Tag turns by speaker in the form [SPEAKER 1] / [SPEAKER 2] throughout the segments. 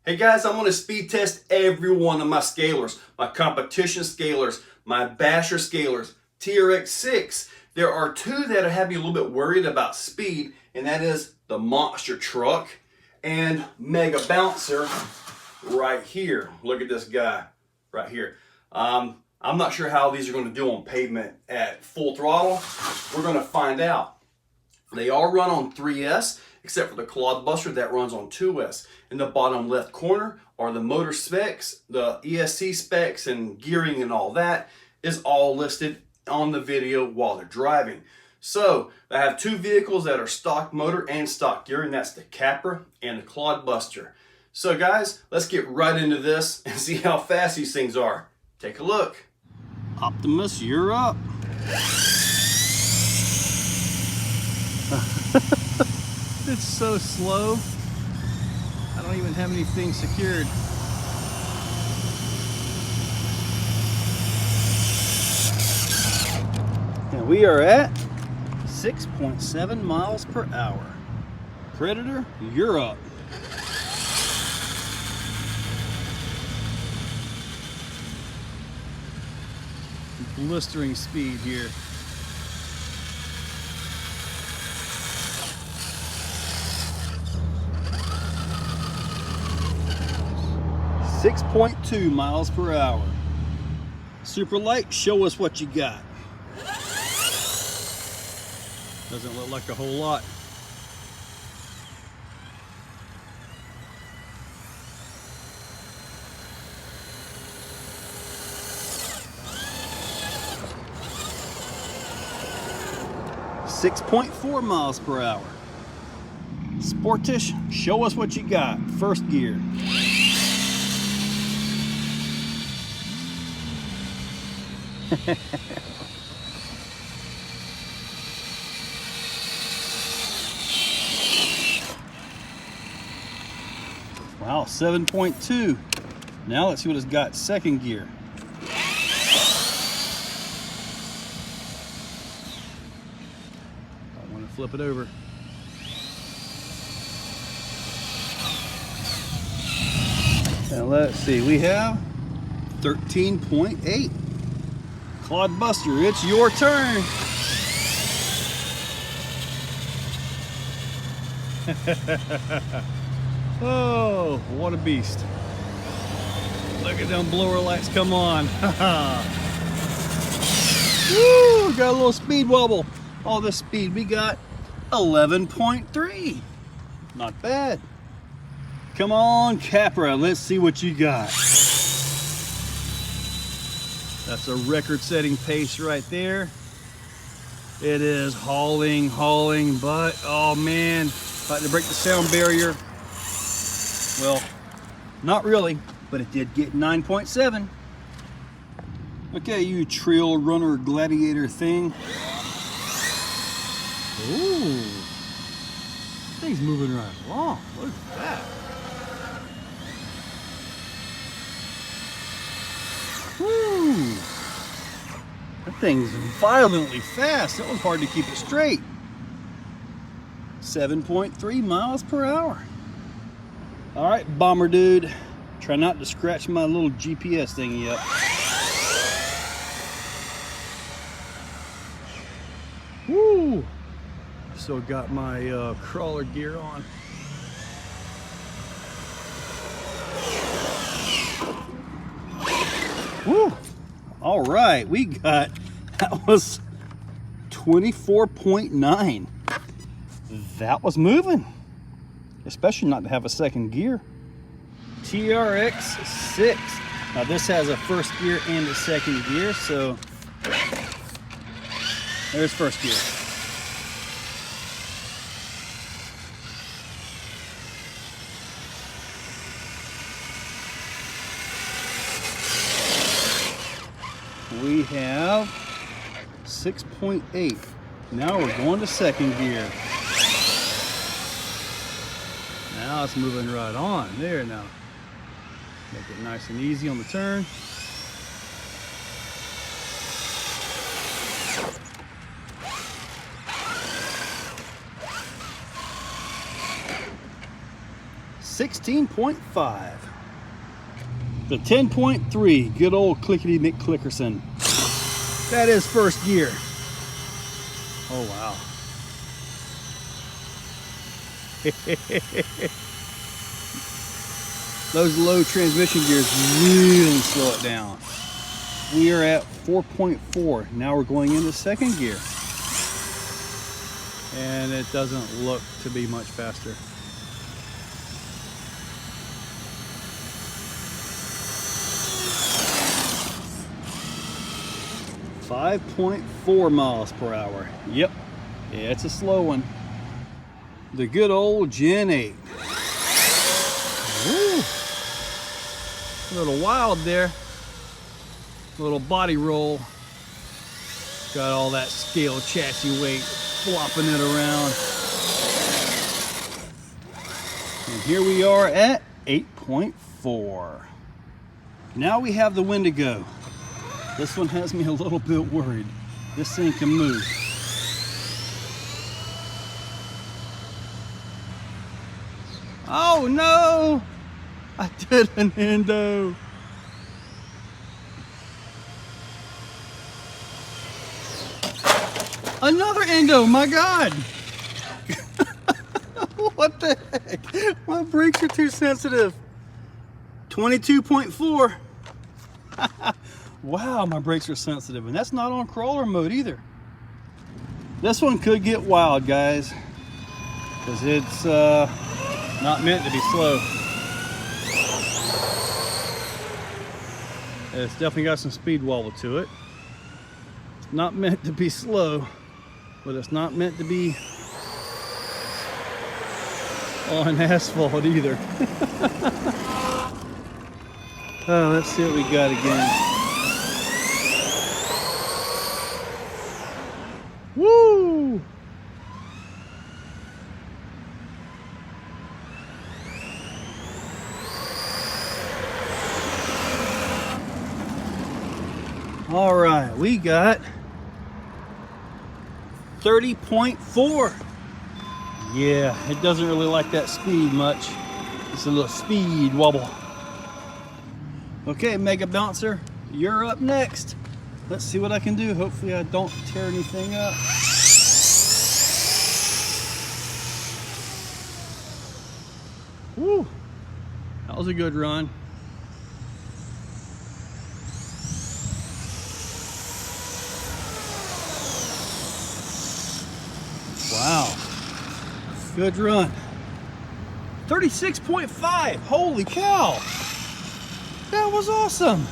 [SPEAKER 1] Hey guys, I'm going to speed test every one of my scalers, my competition scalers, my basher scalers, TRX6. There are two that have me a little bit worried about speed, and that is the monster truck and mega bouncer right here. Look at this guy right here. I'm not sure how these are going to do on pavement at full throttle. We're going to find out. They all run on 3S, except for the Clodbuster that runs on 2S. In the bottom left corner are the motor specs, the ESC specs and gearing and all that is all listed on the video while they're driving. So I have two vehicles that are stock motor and stock gearing. That's the Capra and the Clodbuster. So guys, let's get right into this and see how fast these things are. Take a look. Optimus, you're up.
[SPEAKER 2] It's so slow. I don't even have anything secured. And we are at 6.7 miles per hour. Predator, you're up. Blistering speed here. .2 miles per hour. Super light, show us what you got. Doesn't look like a whole lot. .4 miles per hour. Sportish, show us what you got. First gear. Wow, 7.2. Now let's see what it's got second gear. I want to flip it over. And let's see, we have 13.8. Clodbuster, it's your turn. Oh, what a beast. Look at them blower lights come on. Woo, got a little speed wobble. All this speed, we got 11.3. Not bad. Come on, Capra, let's see what you got. That's a record-setting pace right there. It is hauling, but oh man, about to break the sound barrier. Well, not really, but it did get 9.7. Okay, you trail runner gladiator thing. Ooh, thing's moving right along. Look at that. Woo! That thing's violently fast. That was hard to keep it straight. 7.3 miles per hour. All right, bomber dude. Try not to scratch my little GPS thingy up. Woo! Still got my crawler gear on. Woo! All right, we got, that was 24.9. That was moving, especially not to have a second gear. TRX6. Now this has a first gear and a second gear, so there's first gear. We have 6.8. Now we're going to second gear. Now it's moving right on. There now. Make it nice and easy on the turn. 16.5. The 10.3, good old clickety McClickerson. That is first gear. Oh wow. Those low transmission gears really slow it down. We are at 4.4. Now we're going into second gear. And it doesn't look to be much faster. .4 miles per hour. Yep. Yeah, it's a slow one. The good old Gen 8. Woo. A little wild there. A little body roll. Got all that scale chassis weight flopping it around. And here we are at 8.4. Now we have the Wendigo. This one has me a little bit worried. This thing can move. Oh no! I did an endo. Another endo, my God! What the heck? My brakes are too sensitive. 22.4. Wow, my brakes are sensitive, and that's not on crawler mode either. This one could get wild, guys, because it's not meant to be slow. It's definitely got some speed wobble to it. It's not meant to be slow, but it's not meant to be on asphalt either. Oh, let's see what we got again. Woo! All right, we got 30.4. Yeah, it doesn't really like that speed much. It's a little speed wobble. Okay, Mega Bouncer, you're up next. Let's see what I can do. Hopefully I don't tear anything up. Woo! That was a good run. Wow. Good run. 36.5. Holy cow. That was awesome.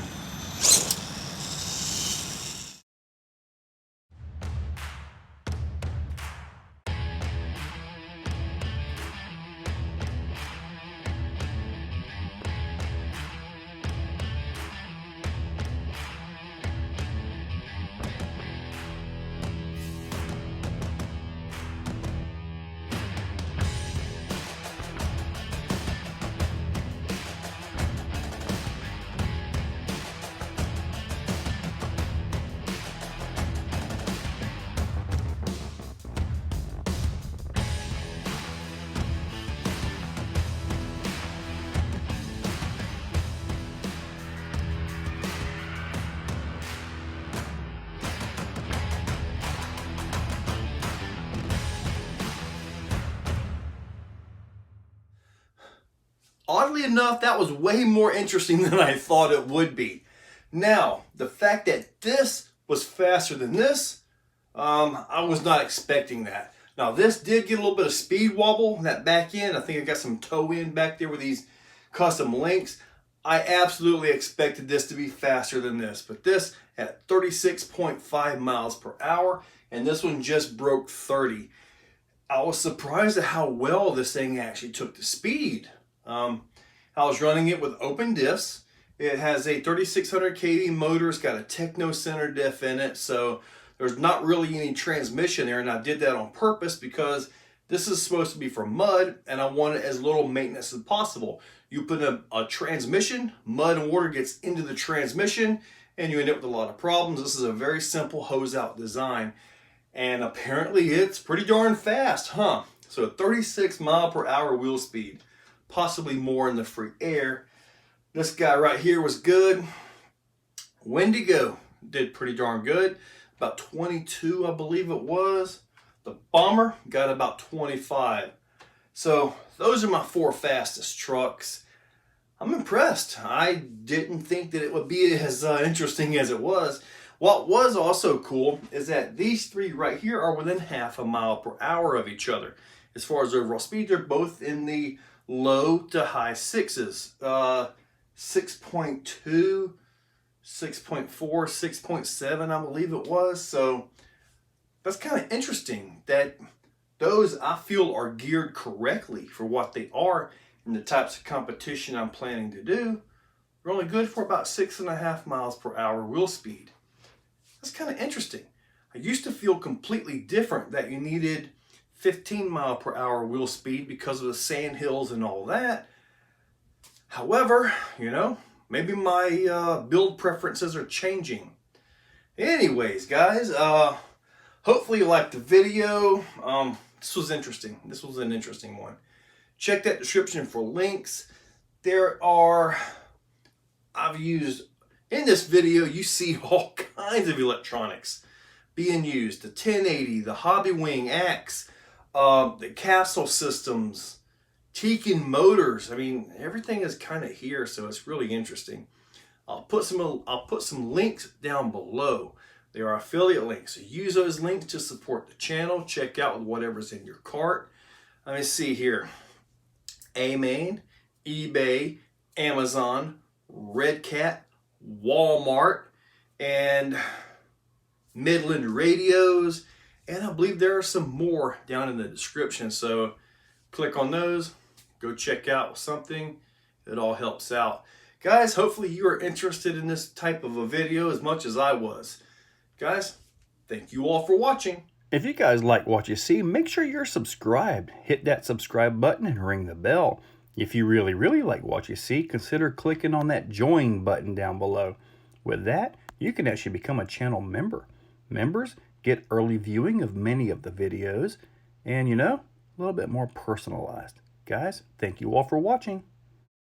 [SPEAKER 1] Oddly enough, that was way more interesting than I thought it would be. Now, the fact that this was faster than this, I was not expecting that. Now, this did get a little bit of speed wobble in that back end. I think I got some toe in back there with these custom links. I absolutely expected this to be faster than this, but this at 36.5 miles per hour, and this one just broke 30. I was surprised at how well this thing actually took the speed. I was running it with open diffs. It has a 3600 kV motor. It's got a techno center diff in it, so there's not really any transmission there, and I did that on purpose because this is supposed to be for mud, and I want it as little maintenance as possible. You put a transmission, mud and water gets into the transmission, and you end up with a lot of problems. This is a very simple hose out design, and apparently it's pretty darn fast, huh? So 36 mile per hour wheel speed. possibly more in the free air. This guy right here was good. Wendigo did pretty darn good. About 22, I believe it was. The Bomber got about 25. So those are my 4 fastest trucks. I'm impressed. I didn't think that it would be as interesting as it was. What was also cool is that these 3 right here are within half a mile per hour of each other. As far as overall speed, they're both in the low to high 6s. 6.2, 6.4, 6.7, I believe it was. So that's kind of interesting that those, I feel, are geared correctly for what they are and the types of competition I'm planning to do. They're only good for about 6.5 miles per hour wheel speed. That's kind of interesting. I used to feel completely different, that you needed 15 mile per hour wheel speed because of the sand hills and all that. However, you know, maybe my build preferences are changing. Anyways, guys, hopefully you liked the video. This was interesting. This was an interesting one. Check that description for links. I've used, in this video, you see all kinds of electronics being used. The 1080, the Hobby Wing Axe, the Castle systems, Tekin motors. I mean, everything is kind of here, so it's really interesting. I'll put some links down below. They are affiliate links. So use those links to support the channel. Check out whatever's in your cart. Let me see here. A-Main, eBay, Amazon, Red Cat, Walmart, and Midland Radios. And I believe there are some more down in the description. So click on those. Go check out something. It all helps out. Guys, hopefully you are interested in this type of a video as much as I was. Guys, thank you all for watching.
[SPEAKER 2] If you guys like what you see, make sure you're subscribed. Hit that subscribe button and ring the bell. If you really, really like what you see, consider clicking on that join button down below. With that, you can actually become a channel member. Members get early viewing of many of the videos and, you know, a little bit more personalized. Guys, thank you all for watching.